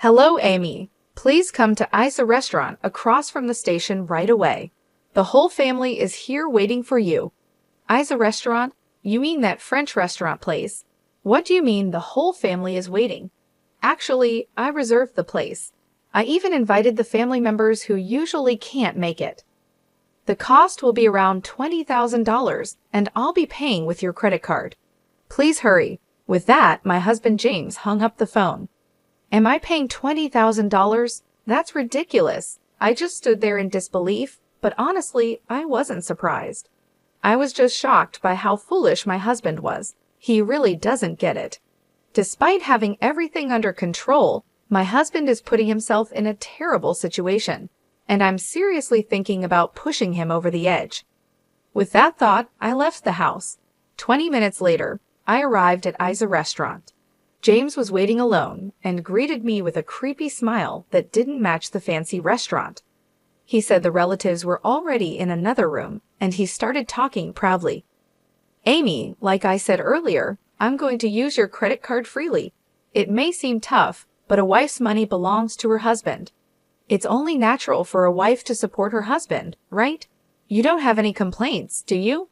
Hello, Amy. Please come to Isa Restaurant across from the station right away. The whole family is here waiting for you. Isa Restaurant? You mean that French restaurant place? What do you mean the whole family is waiting? Actually, I reserved the place. I even invited the family members who usually can't make it. The cost will be around $20,000, and I'll be paying with your credit card. Please hurry. With that, my husband James hung up the phone. Am I paying $20,000? That's ridiculous. I just stood there in disbelief, but honestly, I wasn't surprised. I was just shocked by how foolish my husband was. He really doesn't get it. Despite having everything under control, my husband is putting himself in a terrible situation, and I'm seriously thinking about pushing him over the edge. With that thought, I left the house. 20 minutes later, I arrived at Isa Restaurant. James was waiting alone and greeted me with a creepy smile that didn't match the fancy restaurant. He said the relatives were already in another room, and he started talking proudly. Amy, like I said earlier, I'm going to use your credit card freely. It may seem tough, but a wife's money belongs to her husband. It's only natural for a wife to support her husband, right? You don't have any complaints, do you?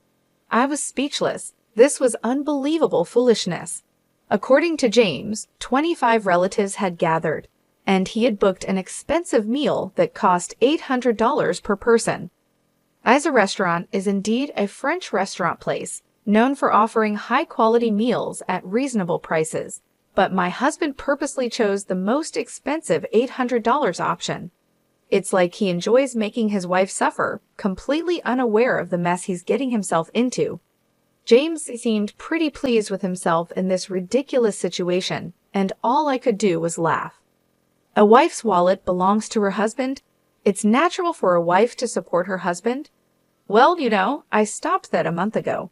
I was speechless. This was unbelievable foolishness. According to James, 25 relatives had gathered, and he had booked an expensive meal that cost $800 per person. Isa Restaurant is indeed a French restaurant place, known for offering high-quality meals at reasonable prices, but my husband purposely chose the most expensive $800 option. It's like he enjoys making his wife suffer, completely unaware of the mess he's getting himself into. James seemed pretty pleased with himself in this ridiculous situation, and all I could do was laugh. A wife's wallet belongs to her husband? It's natural for a wife to support her husband? Well, I stopped that a month ago.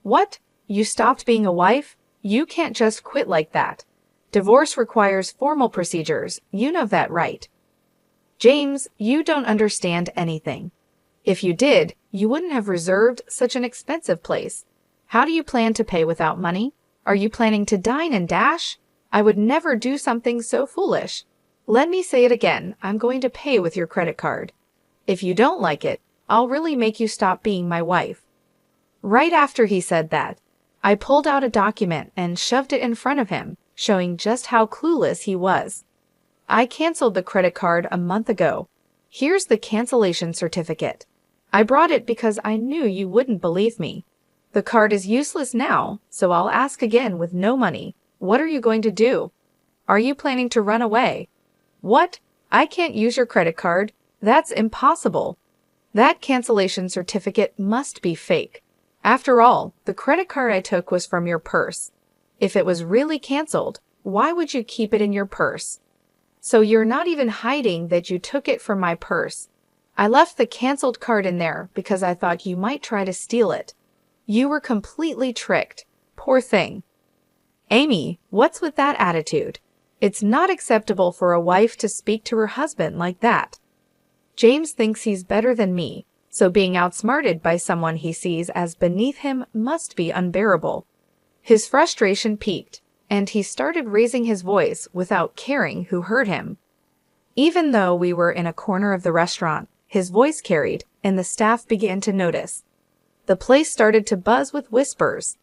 What? You stopped being a wife? You can't just quit like that. Divorce requires formal procedures. You know that, right? James, you don't understand anything. If you did, you wouldn't have reserved such an expensive place. How do you plan to pay without money? Are you planning to dine and dash? I would never do something so foolish. Let me say it again, I'm going to pay with your credit card. If you don't like it, I'll really make you stop being my wife. Right after he said that, I pulled out a document and shoved it in front of him, showing just how clueless he was. I canceled the credit card a month ago. Here's the cancellation certificate. I brought it because I knew you wouldn't believe me. The card is useless now, so I'll ask again with no money. What are you going to do? Are you planning to run away? What? I can't use your credit card? That's impossible. That cancellation certificate must be fake. After all, the credit card I took was from your purse. If it was really canceled, why would you keep it in your purse? So you're not even hiding that you took it from my purse. I left the canceled card in there because I thought you might try to steal it. You were completely tricked. Poor thing. Amy, what's with that attitude? It's not acceptable for a wife to speak to her husband like that. James thinks he's better than me, so being outsmarted by someone he sees as beneath him must be unbearable. His frustration peaked, and he started raising his voice without caring who heard him. Even though we were in a corner of the restaurant, his voice carried, and the staff began to notice. The place started to buzz with whispers.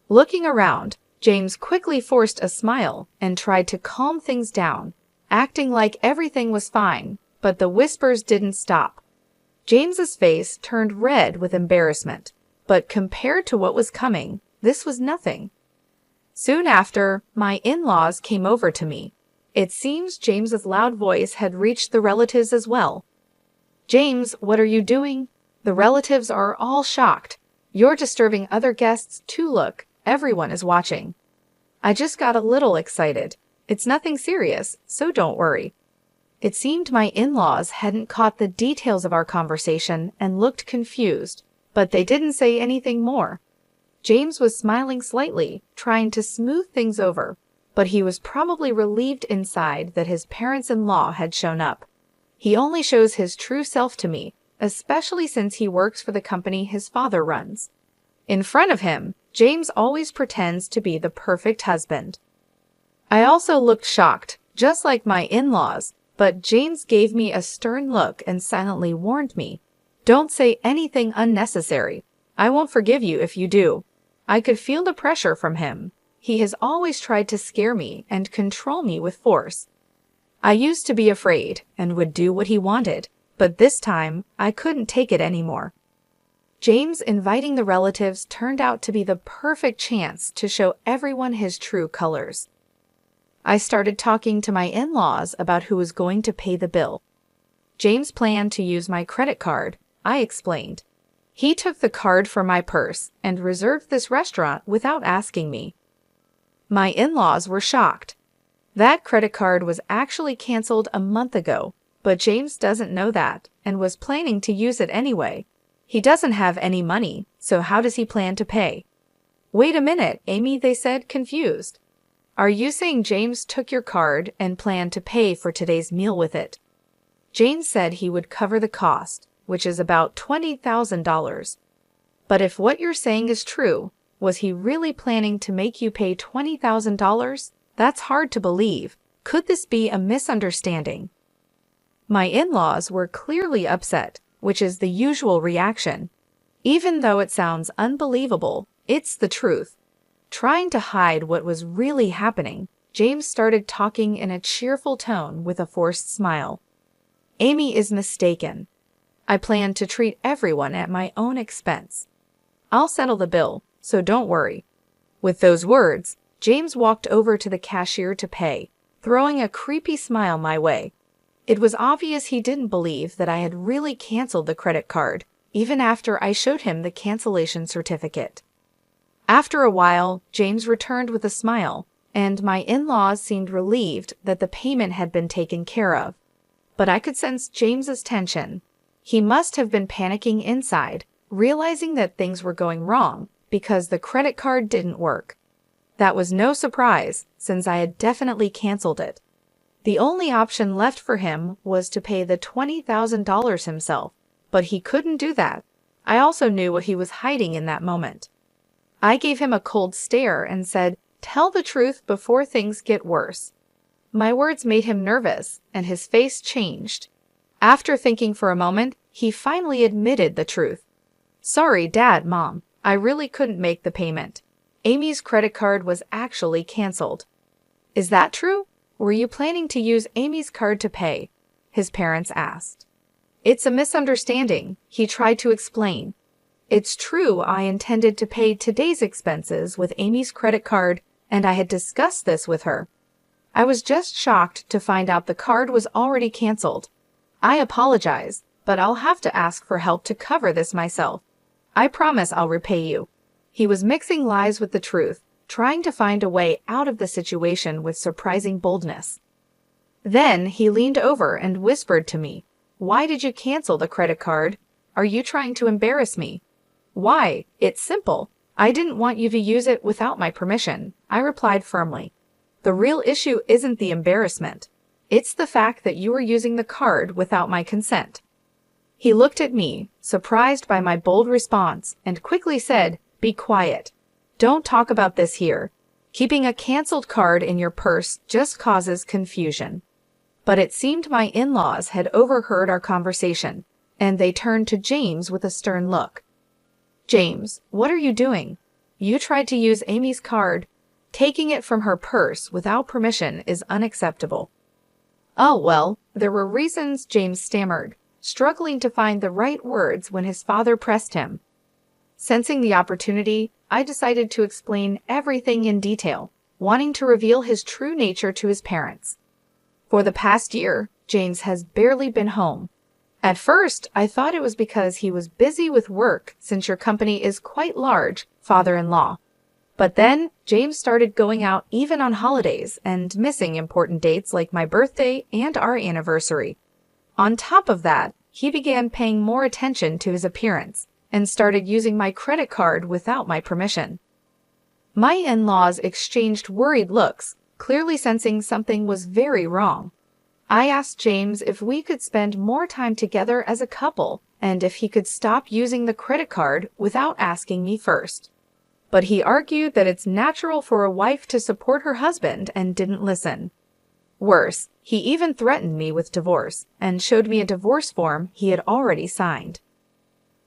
Looking around, James quickly forced a smile and tried to calm things down, acting like everything was fine, but the whispers didn't stop. James's face turned red with embarrassment, but compared to what was coming, this was nothing. Soon after, my in-laws came over to me. It seems James's loud voice had reached the relatives as well. James, what are you doing? The relatives are all shocked. You're disturbing other guests too. Look, everyone is watching. I just got a little excited. It's nothing serious, so don't worry. It seemed my in-laws hadn't caught the details of our conversation and looked confused, but they didn't say anything more. James was smiling slightly, trying to smooth things over, but he was probably relieved inside that his parents-in-law had shown up. He only shows his true self to me, especially since he works for the company his father runs. In front of him, James always pretends to be the perfect husband. I also looked shocked, just like my in-laws, but James gave me a stern look and silently warned me, "Don't say anything unnecessary. I won't forgive you if you do." I could feel the pressure from him. He has always tried to scare me and control me with force. I used to be afraid and would do what he wanted, but this time I couldn't take it anymore. James inviting the relatives turned out to be the perfect chance to show everyone his true colors. I started talking to my in-laws about who was going to pay the bill. James planned to use my credit card, I explained. He took the card from my purse and reserved this restaurant without asking me. My in-laws were shocked. That credit card was actually canceled a month ago, but James doesn't know that and was planning to use it anyway. He doesn't have any money, so how does he plan to pay? "Wait a minute, Amy," they said, confused. "Are you saying James took your card and planned to pay for today's meal with it?" James said he would cover the cost, which is about $20,000. But if what you're saying is true, was he really planning to make you pay $20,000? That's hard to believe. Could this be a misunderstanding? My in-laws were clearly upset, which is the usual reaction. Even though it sounds unbelievable, it's the truth. Trying to hide what was really happening, James started talking in a cheerful tone with a forced smile. "Amy is mistaken. I plan to treat everyone at my own expense. I'll settle the bill, so don't worry." With those words, James walked over to the cashier to pay, throwing a creepy smile my way. It was obvious he didn't believe that I had really canceled the credit card, even after I showed him the cancellation certificate. After a while, James returned with a smile, and my in-laws seemed relieved that the payment had been taken care of. But I could sense James's tension. He must have been panicking inside, realizing that things were going wrong because the credit card didn't work. That was no surprise, since I had definitely canceled it. The only option left for him was to pay the $20,000 himself, but he couldn't do that. I also knew what he was hiding in that moment. I gave him a cold stare and said, "Tell the truth before things get worse." My words made him nervous, and his face changed. After thinking for a moment, he finally admitted the truth. "Sorry, Dad, Mom, I really couldn't make the payment. Amy's credit card was actually canceled." "Is that true? Were you planning to use Amy's card to pay?" his parents asked. "It's a misunderstanding," he tried to explain. "It's true I intended to pay today's expenses with Amy's credit card, and I had discussed this with her. I was just shocked to find out the card was already canceled. I apologize, but I'll have to ask for help to cover this myself. I promise I'll repay you." He was mixing lies with the truth, trying to find a way out of the situation with surprising boldness. Then he leaned over and whispered to me, "Why did you cancel the credit card? Are you trying to embarrass me?" "Why? It's simple. I didn't want you to use it without my permission," I replied firmly. "The real issue isn't the embarrassment. It's the fact that you were using the card without my consent." He looked at me, surprised by my bold response, and quickly said, "Be quiet. Don't talk about this here. Keeping a canceled card in your purse just causes confusion." But it seemed my in-laws had overheard our conversation, and they turned to James with a stern look. "James, what are you doing? You tried to use Amy's card. Taking it from her purse without permission is unacceptable." "Oh, well, there were reasons," James stammered, struggling to find the right words when his father pressed him. Sensing the opportunity, I decided to explain everything in detail, wanting to reveal his true nature to his parents. For the past year, James has barely been home. At first, I thought it was because he was busy with work since your company is quite large, father-in-law. But then, James started going out even on holidays and missing important dates like my birthday and our anniversary. On top of that, he began paying more attention to his appearance and started using my credit card without my permission. My in-laws exchanged worried looks, clearly sensing something was very wrong. I asked James if we could spend more time together as a couple and if he could stop using the credit card without asking me first. But he argued that it's natural for a wife to support her husband and didn't listen. Worse, he even threatened me with divorce and showed me a divorce form he had already signed.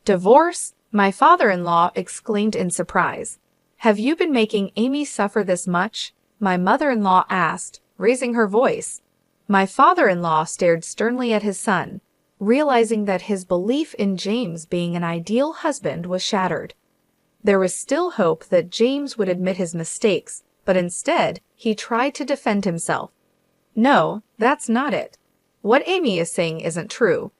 Divorce? My father-in-law exclaimed in surprise. Have you been making Amy suffer this much? My mother-in-law asked, raising her voice. My father-in-law stared sternly at his son, realizing that his belief in James being an ideal husband was shattered. There was still hope that James would admit his mistakes, but instead, he tried to defend himself. No, that's not it. What Amy is saying isn't true.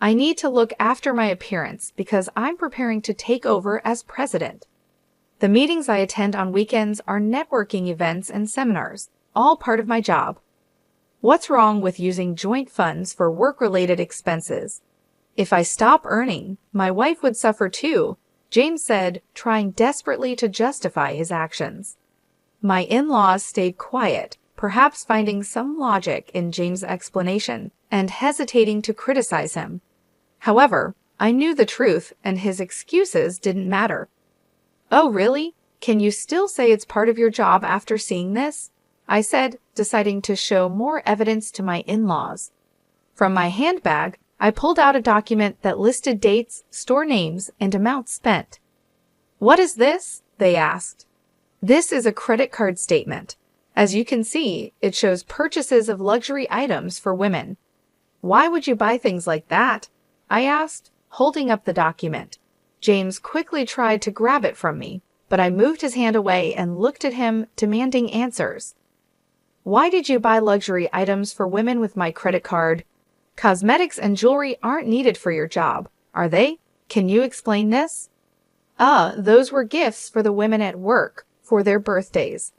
I need to look after my appearance because I'm preparing to take over as president. The meetings I attend on weekends are networking events and seminars, all part of my job. What's wrong with using joint funds for work-related expenses? If I stop earning, my wife would suffer too, James said, trying desperately to justify his actions. My in-laws stayed quiet, perhaps finding some logic in James' explanation and hesitating to criticize him. However, I knew the truth and his excuses didn't matter. Oh, really? Can you still say it's part of your job after seeing this? I said, deciding to show more evidence to my in-laws. From my handbag, I pulled out a document that listed dates, store names, and amounts spent. What is this? They asked. This is a credit card statement. As you can see, it shows purchases of luxury items for women. Why would you buy things like that? I asked, holding up the document. James quickly tried to grab it from me, but I moved his hand away and looked at him, demanding answers. Why did you buy luxury items for women with my credit card? Cosmetics and jewelry aren't needed for your job, are they? Can you explain this? Those were gifts for the women at work for their birthdays.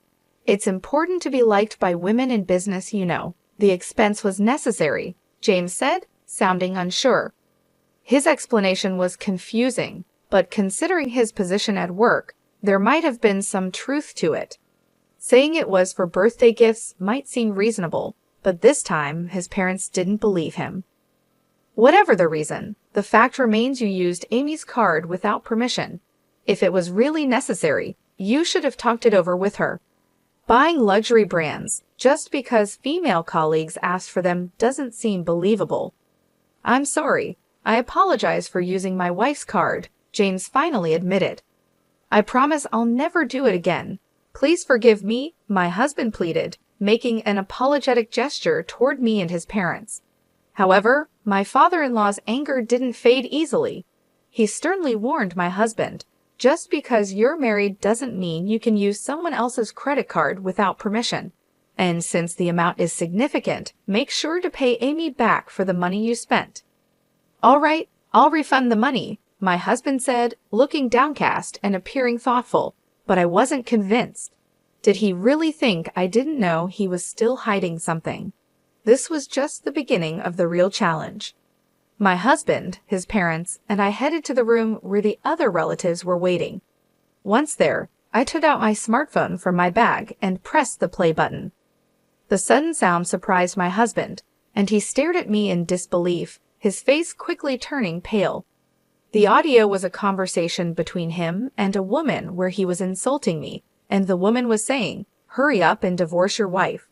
It's important to be liked by women in business, you know. The expense was necessary, James said, sounding unsure. His explanation was confusing, but considering his position at work, there might have been some truth to it. Saying it was for birthday gifts might seem reasonable, but this time his parents didn't believe him. Whatever the reason, the fact remains you used Amy's card without permission. If it was really necessary, you should have talked it over with her. Buying luxury brands just because female colleagues asked for them doesn't seem believable. I'm sorry. I apologize for using my wife's card, James finally admitted. I promise I'll never do it again. Please forgive me, my husband pleaded, making an apologetic gesture toward me and his parents. However, my father-in-law's anger didn't fade easily. He sternly warned my husband, just because you're married doesn't mean you can use someone else's credit card without permission. And since the amount is significant, make sure to pay Amy back for the money you spent. All right, I'll refund the money, my husband said, looking downcast and appearing thoughtful, but I wasn't convinced. Did he really think I didn't know he was still hiding something? This was just the beginning of the real challenge. My husband, his parents, and I headed to the room where the other relatives were waiting. Once there, I took out my smartphone from my bag and pressed the play button. The sudden sound surprised my husband, and he stared at me in disbelief, his face quickly turning pale. The audio was a conversation between him and a woman where he was insulting me, and the woman was saying, "Hurry up and divorce your wife."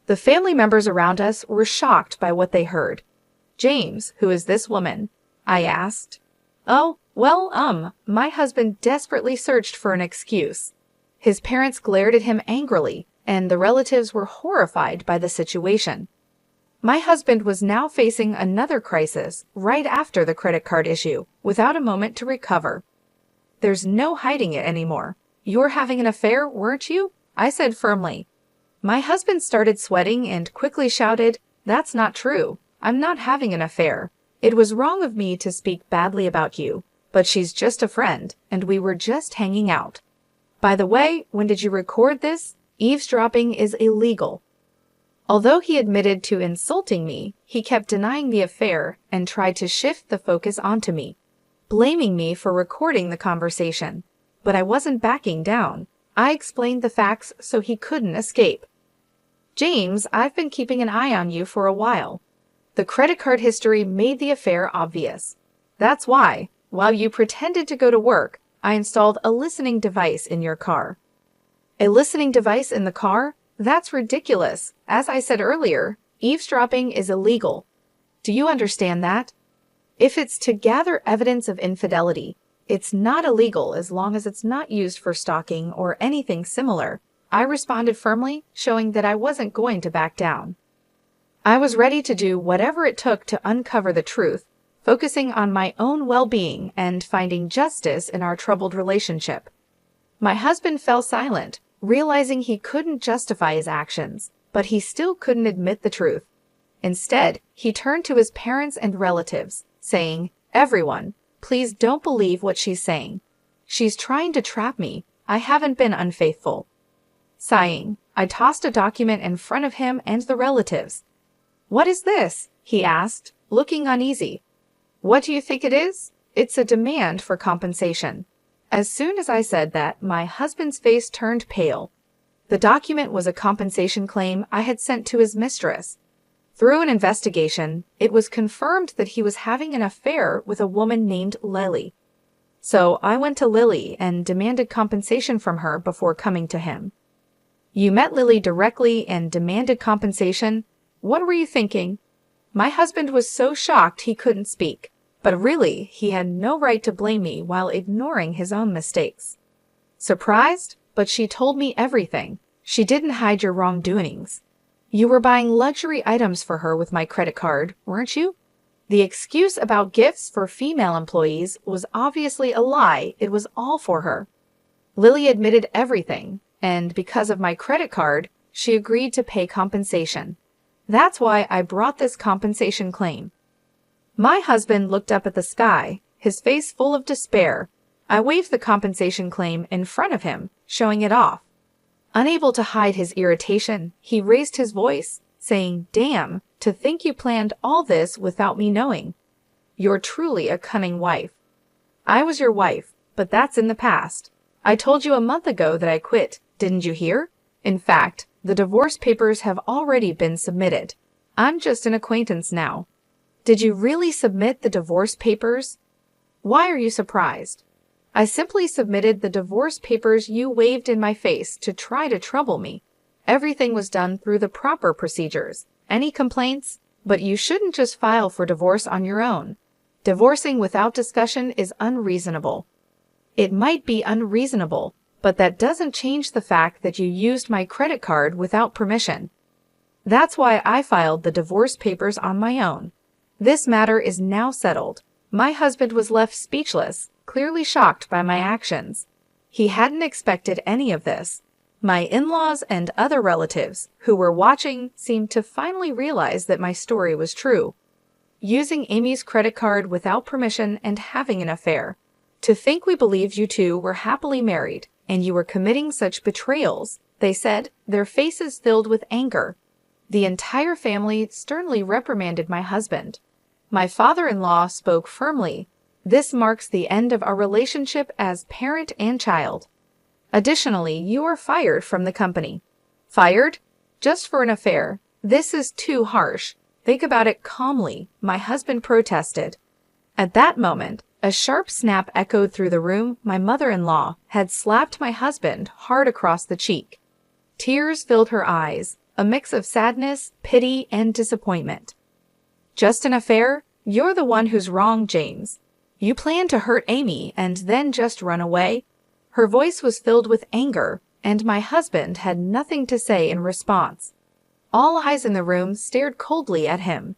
The family members around us were shocked by what they heard. "James, who is this woman?" I asked. "Oh, well, my husband desperately searched for an excuse." His parents glared at him angrily, and the relatives were horrified by the situation. My husband was now facing another crisis right after the credit card issue, without a moment to recover. "There's no hiding it anymore. You're having an affair, weren't you?" I said firmly. My husband started sweating and quickly shouted, "That's not true. I'm not having an affair. It was wrong of me to speak badly about you, but she's just a friend, and we were just hanging out. By the way, when did you record this? Eavesdropping is illegal." Although he admitted to insulting me, he kept denying the affair and tried to shift the focus onto me, blaming me for recording the conversation. But I wasn't backing down. I explained the facts so he couldn't escape. "James, I've been keeping an eye on you for a while. The credit card history made the affair obvious. That's why, while you pretended to go to work, I installed a listening device in your car." "A listening device in the car? That's ridiculous. As I said earlier, eavesdropping is illegal. Do you understand that? If it's to gather evidence of infidelity, it's not illegal as long as it's not used for stalking or anything similar. I responded firmly, showing that I wasn't going to back down. I was ready to do whatever it took to uncover the truth, focusing on my own well-being and finding justice in our troubled relationship. My husband fell silent, realizing he couldn't justify his actions, but he still couldn't admit the truth. Instead, he turned to his parents and relatives, saying, "Everyone, please don't believe what she's saying. She's trying to trap me. I haven't been unfaithful." Sighing, I tossed a document in front of him and the relatives. "What is this?" he asked, looking uneasy. "What do you think it is? It's a demand for compensation." As soon as I said that, my husband's face turned pale. The document was a compensation claim I had sent to his mistress. Through an investigation, it was confirmed that he was having an affair with a woman named Lily. So I went to Lily and demanded compensation from her before coming to him. "You met Lily directly and demanded compensation? What were you thinking?" My husband was so shocked he couldn't speak. But really, he had no right to blame me while ignoring his own mistakes. Surprised? But she told me everything. She didn't hide your wrongdoings. You were buying luxury items for her with my credit card, weren't you? The excuse about gifts for female employees was obviously a lie. It was all for her. Lily admitted everything, and because of my credit card, she agreed to pay compensation. That's why I brought this compensation claim. My husband looked up at the sky, his face full of despair. I waved the compensation claim in front of him, showing it off. Unable to hide his irritation, he raised his voice, saying, "Damn, to think you planned all this without me knowing. You're truly a cunning wife." I was your wife, but that's in the past. I told you a month ago that I quit, didn't you hear? In fact, the divorce papers have already been submitted. I'm just an acquaintance now. Did you really submit the divorce papers? Why are you surprised? I simply submitted the divorce papers you waved in my face to try to trouble me. Everything was done through the proper procedures. Any complaints? But you shouldn't just file for divorce on your own. Divorcing without discussion is unreasonable. It might be unreasonable, but that doesn't change the fact that you used my credit card without permission. That's why I filed the divorce papers on my own. This matter is now settled. My husband was left speechless, clearly shocked by my actions. He hadn't expected any of this. My in-laws and other relatives who were watching seemed to finally realize that my story was true. Using Amy's credit card without permission and having an affair. To think we believed you two were happily married and you were committing such betrayals, they said, their faces filled with anger. The entire family sternly reprimanded my husband. My father-in-law spoke firmly. This marks the end of our relationship as parent and child. Additionally, you are fired from the company. Fired? Just for an affair. This is too harsh. Think about it calmly, my husband protested. At that moment, a sharp snap echoed through the room. My mother-in-law had slapped my husband hard across the cheek. Tears filled her eyes, a mix of sadness, pity, and disappointment. Just an affair? You're the one who's wrong, James. You planned to hurt Amy and then just run away? Her voice was filled with anger, and my husband had nothing to say in response. All eyes in the room stared coldly at him.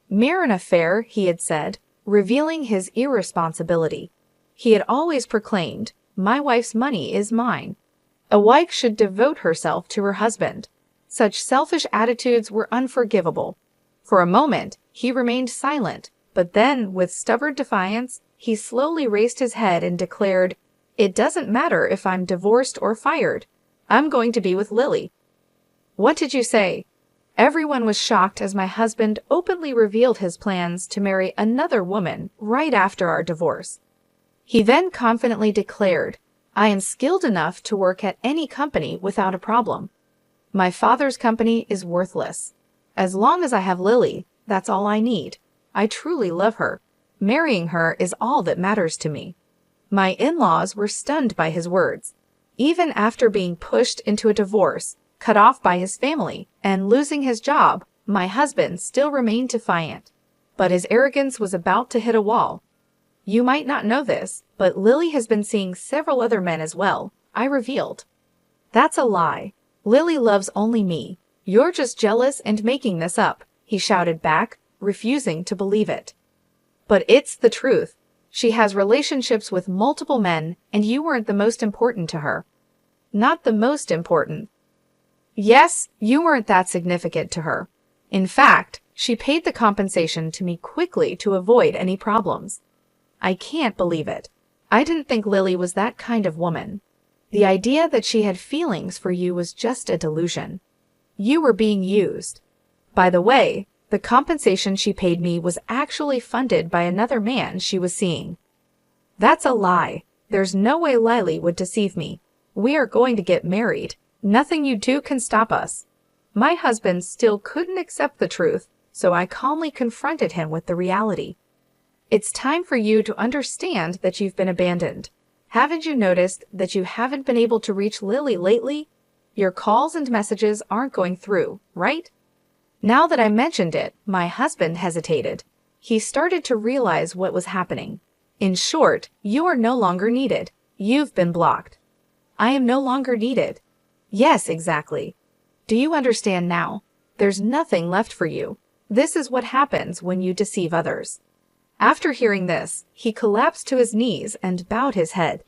Mere an affair, he had said, revealing his irresponsibility. He had always proclaimed, "My wife's money is mine." A wife should devote herself to her husband. Such selfish attitudes were unforgivable. For a moment, he remained silent, but then, with stubborn defiance, he slowly raised his head and declared, "It doesn't matter if I'm divorced or fired. I'm going to be with Lily." What did you say? Everyone was shocked as my husband openly revealed his plans to marry another woman right after our divorce. He then confidently declared, "I am skilled enough to work at any company without a problem. My father's company is worthless. As long as I have Lily, that's all I need. I truly love her. Marrying her is all that matters to me." My in-laws were stunned by his words. Even after being pushed into a divorce, cut off by his family, and losing his job, my husband still remained defiant. But his arrogance was about to hit a wall. You might not know this, but Lily has been seeing several other men as well, I revealed. That's a lie. Lily loves only me. You're just jealous and making this up, he shouted back, refusing to believe it. But it's the truth. She has relationships with multiple men, and you weren't the most important to her. Not the most important. Yes, you weren't that significant to her. In fact, she paid the compensation to me quickly to avoid any problems. I can't believe it. I didn't think Lily was that kind of woman. The idea that she had feelings for you was just a delusion. You were being used. By the way, the compensation she paid me was actually funded by another man she was seeing. That's a lie. There's no way Lily would deceive me. We are going to get married. Nothing you do can stop us. My husband still couldn't accept the truth, so I calmly confronted him with the reality. It's time for you to understand that you've been abandoned. Haven't you noticed that you haven't been able to reach Lily lately? Your calls and messages aren't going through, right? Now that I mentioned it, my husband hesitated. He started to realize what was happening. In short, you are no longer needed. You've been blocked. I am no longer needed. Yes, exactly. Do you understand now? There's nothing left for you. This is what happens when you deceive others. After hearing this, he collapsed to his knees and bowed his head.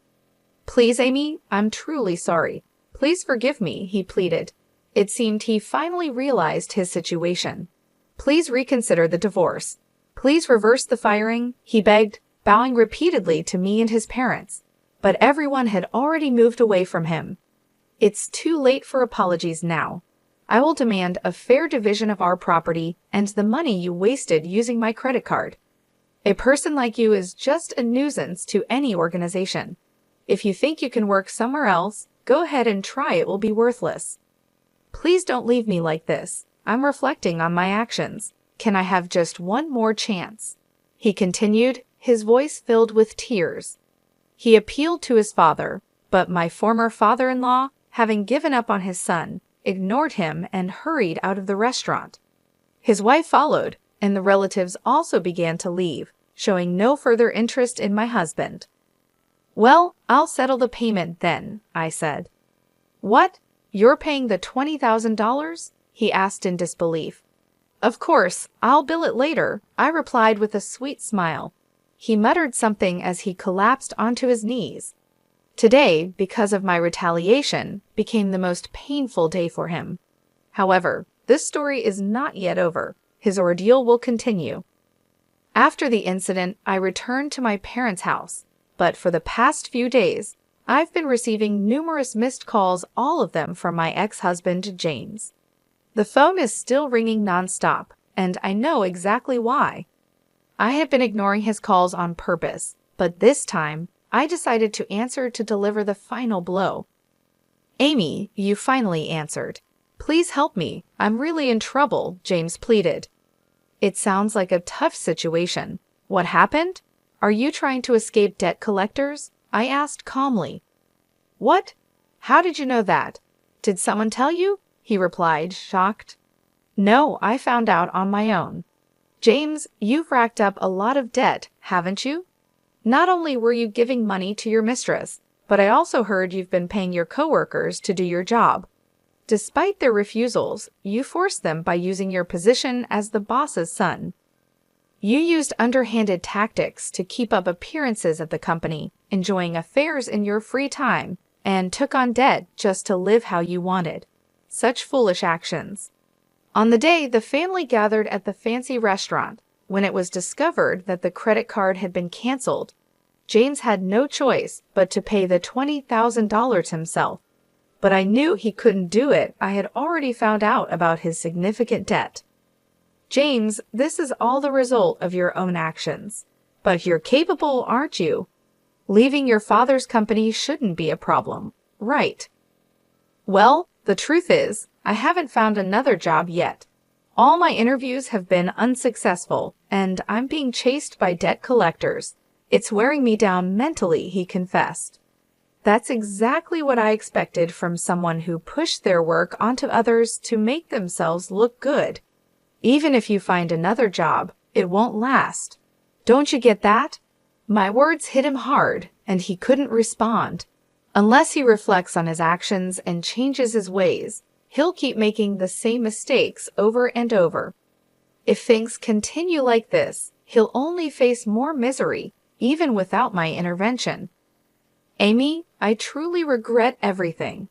Please, Amy, I'm truly sorry. Please forgive me, he pleaded. It seemed he finally realized his situation. Please reconsider the divorce. Please reverse the firing, he begged, bowing repeatedly to me and his parents. But everyone had already moved away from him. It's too late for apologies now. I will demand a fair division of our property and the money you wasted using my credit card. A person like you is just a nuisance to any organization. If you think you can work somewhere else, go ahead and try. It will be worthless. Please don't leave me like this. I'm reflecting on my actions. Can I have just one more chance? He continued, his voice filled with tears. He appealed to his father, but my former father-in-law, having given up on his son, ignored him and hurried out of the restaurant. His wife followed, and the relatives also began to leave, showing no further interest in my husband. Well, I'll settle the payment then, I said. What? You're paying the $20,000? He asked in disbelief. Of course, I'll bill it later, I replied with a sweet smile. He muttered something as he collapsed onto his knees. Today, because of my retaliation, became the most painful day for him. However, this story is not yet over. His ordeal will continue. After the incident, I returned to my parents' house, but for the past few days, I've been receiving numerous missed calls, all of them from my ex-husband, James. The phone is still ringing nonstop, and I know exactly why. I had been ignoring his calls on purpose, but this time, I decided to answer to deliver the final blow. Amy, you finally answered. Please help me. I'm really in trouble, James pleaded. It sounds like a tough situation. What happened? Are you trying to escape debt collectors? I asked calmly. What? How did you know that? Did someone tell you? He replied, shocked. No, I found out on my own. James, you've racked up a lot of debt, haven't you? Not only were you giving money to your mistress, but I also heard you've been paying your coworkers to do your job. Despite their refusals, you forced them by using your position as the boss's son. You used underhanded tactics to keep up appearances at the company, enjoying affairs in your free time, and took on debt just to live how you wanted. Such foolish actions. On the day the family gathered at the fancy restaurant, when it was discovered that the credit card had been canceled, James had no choice but to pay the $20,000 himself. But I knew he couldn't do it. I had already found out about his significant debt. James, this is all the result of your own actions. But you're capable, aren't you? Leaving your father's company shouldn't be a problem, right? Well, the truth is, I haven't found another job yet. All my interviews have been unsuccessful, and I'm being chased by debt collectors. It's wearing me down mentally, he confessed. That's exactly what I expected from someone who pushed their work onto others to make themselves look good. Even if you find another job, it won't last. Don't you get that? My words hit him hard, and he couldn't respond. Unless he reflects on his actions and changes his ways, he'll keep making the same mistakes over and over. If things continue like this, he'll only face more misery, even without my intervention. Amy, I truly regret everything.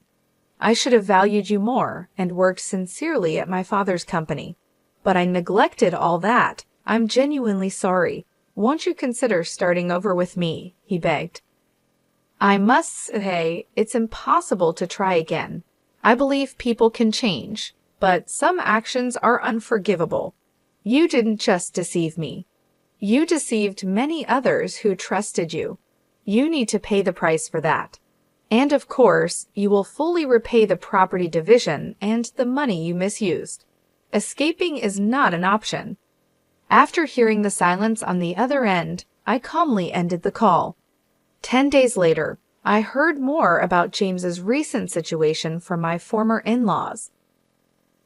I should have valued you more and worked sincerely at my father's company. But I neglected all that. I'm genuinely sorry. Won't you consider starting over with me? He begged. I must say, it's impossible to try again. I believe people can change, but some actions are unforgivable. You didn't just deceive me. You deceived many others who trusted you. You need to pay the price for that. And of course, you will fully repay the property division and the money you misused. Escaping is not an option. After hearing the silence on the other end, I calmly ended the call. 10 days later, I heard more about James's recent situation from my former in-laws.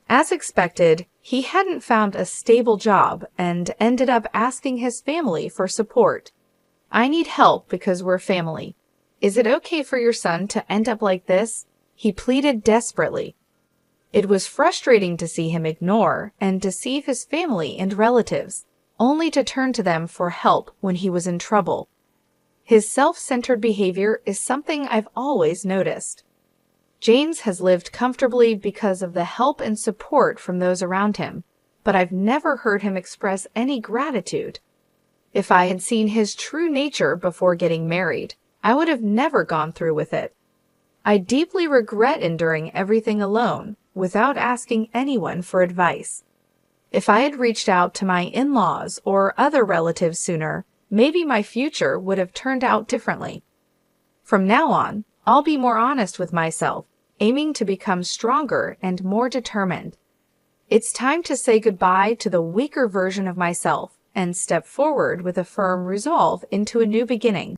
As expected, he hadn't found a stable job and ended up asking his family for support. I need help because we're family. Is it okay for your son to end up like this? He pleaded desperately. It was frustrating to see him ignore and deceive his family and relatives, only to turn to them for help when he was in trouble. His self-centered behavior is something I've always noticed. James has lived comfortably because of the help and support from those around him, but I've never heard him express any gratitude. If I had seen his true nature before getting married, I would have never gone through with it. I deeply regret enduring everything alone, without asking anyone for advice. If I had reached out to my in-laws or other relatives sooner, maybe my future would have turned out differently. From now on, I'll be more honest with myself, aiming to become stronger and more determined. It's time to say goodbye to the weaker version of myself and step forward with a firm resolve into a new beginning.